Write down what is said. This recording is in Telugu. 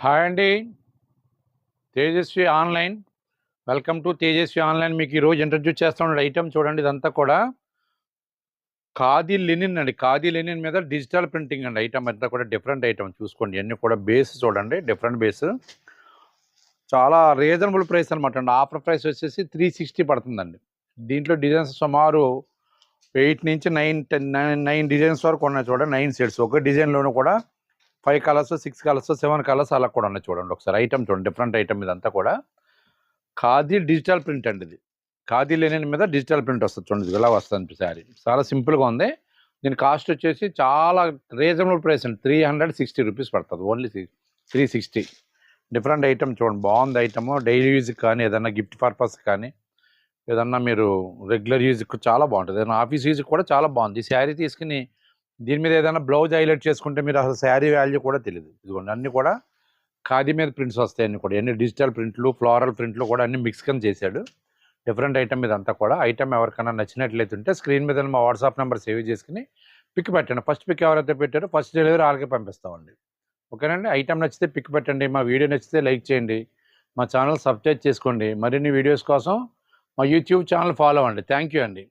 హాయ్ అండి. Tejaswi online. Welcome to Tejaswi online. మీకు ఈరోజు ఇంట్రడ్యూస్ చేస్తా ఉన్న ఐటమ్ చూడండి. ఇదంతా కూడా ఖాదీ లెనిన్ అండి. ఖాదీ లెనిన్ మీద డిజిటల్ ప్రింటింగ్ అండి. ఐటమ్ అంతా కూడా డిఫరెంట్ ఐటమ్ చూసుకోండి. అన్నీ కూడా బేస్ చూడండి, డిఫరెంట్ బేస్. చాలా రీజనబుల్ ప్రైస్ అనమాట అండి. ఆఫర్ ప్రైస్ వచ్చేసి 360 పడుతుందండి. దీంట్లో డిజైన్స్ సుమారు 8 నుంచి 9 డిజైన్స్ వరకు ఉన్నాయి చూడండి. 9 సెట్స్. ఒక డిజైన్లోనూ కూడా 5 కలర్స్, 6 కలర్స్, 7 కలర్స్ అలా కూడా ఉన్నాయి చూడండి. ఒకసారి ఐటమ్ చూడండి, డిఫరెంట్ ఐటమ్ ఇదంతా కూడా ఖాదీ డిజిటల్ ప్రింట్ అండి. ఇది ఖాదీ లెనిన్ మీద డిజిటల్ ప్రింట్ వస్తుంది చూడండి. ఇలా వస్తుంది శారీ. చాలా సింపుల్గా ఉంది. దీని కాస్ట్ వచ్చేసి చాలా రీజనబుల్ ప్రైస్ అండి. 360 రూపీస్ పడుతుంది. ఓన్లీ 360. డిఫరెంట్ ఐటమ్ చూడండి, బాగుంది ఐటమ్. డైలీ యూజ్కి కానీ, ఏదన్నా గిఫ్ట్ పర్పస్ కానీ, ఏదన్నా మీరు రెగ్యులర్ యూజ్కి చాలా బాగుంటుంది. ఏదైనా ఆఫీస్ యూజ్కి కూడా చాలా బాగుంది. ఈ శారీ తీసుకుని దీని మీద ఏదైనా బ్లౌజ్ హైలైట్ చేసుకుంటే మీరు అసలు శారీ వాల్యూ కూడా తెలియదు. ఇదిగోండి, అన్నీ కూడా ఖాదీ మీద ప్రింట్స్ వస్తాయి. అన్నీ కూడా, అన్ని డిజిటల్ ప్రింట్లు, ఫ్లోరల్ ప్రింట్లు కూడా అన్ని మిక్స్ కింద చేశాడు. డిఫరెంట్ ఐటమ్ ఇదంతా కూడా. ఐటమ్ ఎవరికైనా నచ్చినట్లయితే ఉంటే స్క్రీన్ మీద మా వాట్సాప్ నెంబర్ సేవ్ చేసుకుని పిక్ పెట్టండి. ఫస్ట్ పిక్ ఎవరైతే పెట్టారో ఫస్ట్ డెలివరీ వాళ్ళకి పంపిస్తామండి. ఓకేనండి. ఐటమ్ నచ్చితే పిక్ పెట్టండి. మా వీడియో నచ్చితే లైక్ చేయండి. మా ఛానల్ సబ్స్క్రైబ్ చేసుకోండి. మరిన్ని వీడియోస్ కోసం మా యూట్యూబ్ ఛానల్ ఫాలో అవ్వండి. థ్యాంక్ యూ అండి.